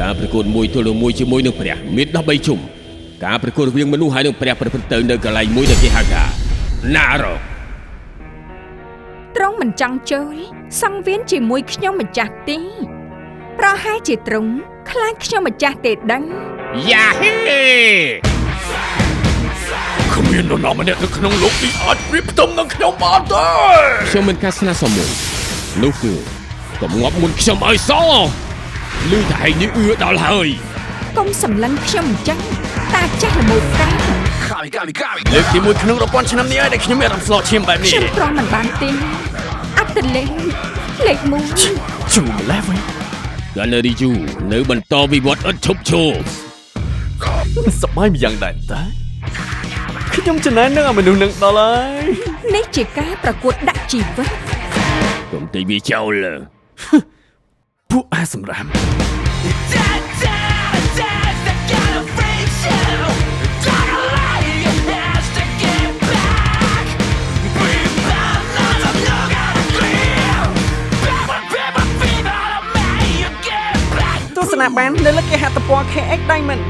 ការប្រកួតមួយទល់នឹងមួយជាមួយនឹងព្រះមាន13ជុំការប្រកួតរវាងមនុស្សហើយនឹងព្រះប្រព្រឹត្តទៅនៅកន្លែងមួយដែលគេហៅថាណារ៉ូទ្រង់មិនចង់ចូលសង្វៀនជាមួយខ្ញុំម្ចាស់ទេប្រហែលជាទ្រង់ខ្លាចខ្ញុំម្ចាស់ទេដឹងយ៉ាហេគ្មាននរណាម្នាក់នៅក្នុងលោកនេះអាចប្រៀបផ្ទឹមនឹងខ្ញុំបានទេខ្ញុំមានការស្នើសុំមួយនោះគឺកុំងាប់មុនខ្ញុំឲ្យសោះឮថាឯងនេះដល់ហើយកុំសម្លឹងខ្ញុំអញ្ចឹងតាចាស់ល្មូកកាលើកទី1ក្នុងរាប់ពាន់ឆ្នាំនេះហើយដែលខ្ញុំមានអារម្មណ៍ស្លកឈាមបែបនេះខ្ញុំព្រមមិនបានទេអត្តលេលេខ1ជួម្លេះវិញកាណារីយូនៅបន្តវិវត្តឥតឈប់ឈរសប្បាយម្យ៉ាងដែរតាខ្ញុំចំណាយនឹងមនុស្សនឹងដល់ហើយនេះជាការប្រកួតដាក់ជីវិតកុំទីវាចោលពួកអាសម្រាមទស្សនាបាននៅលើគេហទំព័រ KX Diamond